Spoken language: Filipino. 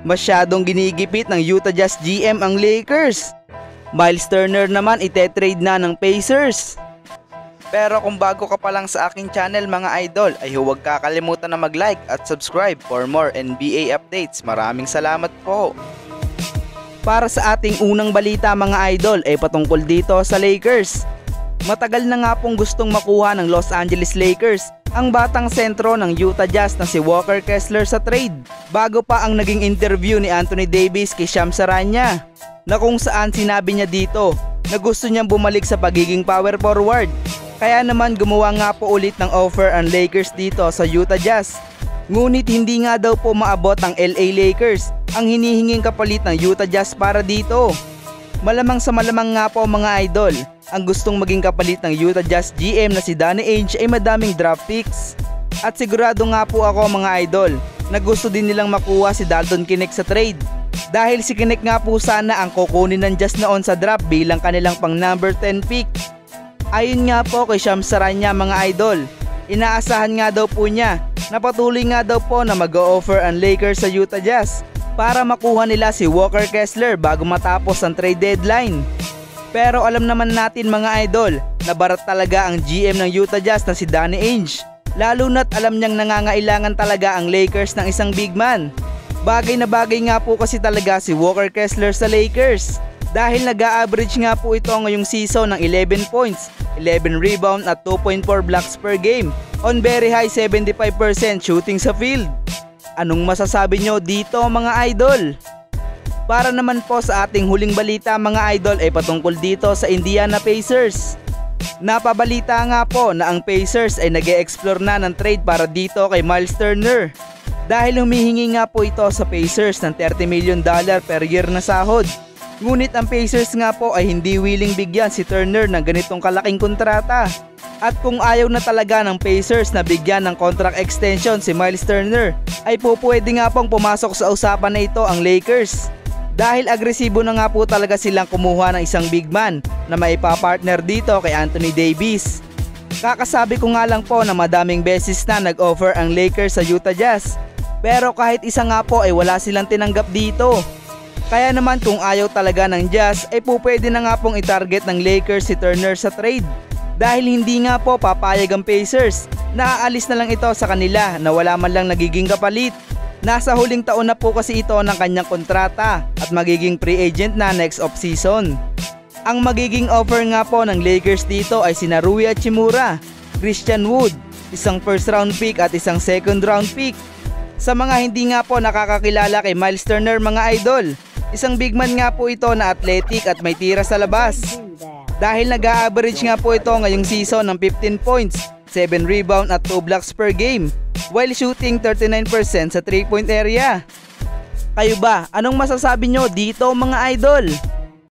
Masyadong ginigipit ng Utah Jazz GM ang Lakers. Miles Turner naman ite-trade na ng Pacers. Pero kung bago ka pa lang sa aking channel mga idol, ay huwag kakalimutan na mag-like at subscribe for more NBA updates. Maraming salamat po. Para sa ating unang balita mga idol ay patungkol dito sa Lakers. Matagal na nga pong gustong makuha ng Los Angeles Lakers ang batang sentro ng Utah Jazz na si Walker Kessler sa trade, bago pa ang naging interview ni Anthony Davis kay Shams Charania, na kung saan sinabi niya dito na gusto niyang bumalik sa pagiging power forward. Kaya naman gumawa nga po ulit ng offer ang Lakers dito sa Utah Jazz. Ngunit hindi nga daw po maabot ang LA Lakers ang hinihinging kapalit ng Utah Jazz para dito. Malamang sa malamang nga po mga idol, ang gustong maging kapalit ng Utah Jazz GM na si Danny Ainge ay madaming draft picks. At sigurado nga po ako mga idol na gusto din nilang makuha si Dalton Knecht sa trade. Dahil si Knecht nga po sana ang kukunin ng Jazz noon sa draft bilang kanilang pang number 10 pick. Ayon nga po kay Shams Charania mga idol, inaasahan nga daw po niya na patuloy nga daw po na mag-o-offer ang Lakers sa Utah Jazz para makuha nila si Walker Kessler bago matapos ang trade deadline. Pero alam naman natin mga idol na barat talaga ang GM ng Utah Jazz na si Danny Ainge, lalo na't alam niyang nangangailangan talaga ang Lakers ng isang big man. Bagay na bagay nga po kasi talaga si Walker Kessler sa Lakers dahil nag-a-average nga po ito ngayong season ng 11 points, 11 rebound at 2.4 blocks per game on very high 75% shooting sa field. Anong masasabi nyo dito mga idol? Para naman po sa ating huling balita mga idol ay patungkol dito sa Indiana Pacers. Napabalita nga po na ang Pacers ay nag-e-explore na ng trade para dito kay Miles Turner. Dahil humihingi nga po ito sa Pacers ng $30 million per year na sahod. Ngunit ang Pacers nga po ay hindi willing bigyan si Turner ng ganitong kalaking kontrata. At kung ayaw na talaga ng Pacers na bigyan ng contract extension si Miles Turner, ay po pwede nga pong pumasok sa usapan na ito ang Lakers. Dahil agresibo na nga po talaga silang kumuha ng isang big man na maipapartner dito kay Anthony Davis. Kakasabi ko nga lang po na madaming beses na nag-offer ang Lakers sa Utah Jazz. Pero kahit isa nga po ay wala silang tinanggap dito. Kaya naman kung ayaw talaga ng Jazz ay po pwede na nga pong itarget ng Lakers si Turner sa trade. Dahil hindi nga po papayag ang Pacers, naaalis na lang ito sa kanila na wala man lang nagiging kapalit. Nasa huling taon na po kasi ito ng kanyang kontrata at magiging free agent na next off-season. Ang magiging offer nga po ng Lakers dito ay sina Rui Hachimura, Christian Wood, isang first round pick at isang second round pick. Sa mga hindi nga po nakakakilala kay Miles Turner mga idol, isang big man nga po ito na athletic at may tira sa labas. Dahil nag-a-average nga po ito ngayong season ng 15 points, 7 rebound at 2 blocks per game, while shooting 39% sa 3-point area. Kayo ba, anong masasabi nyo dito mga idol?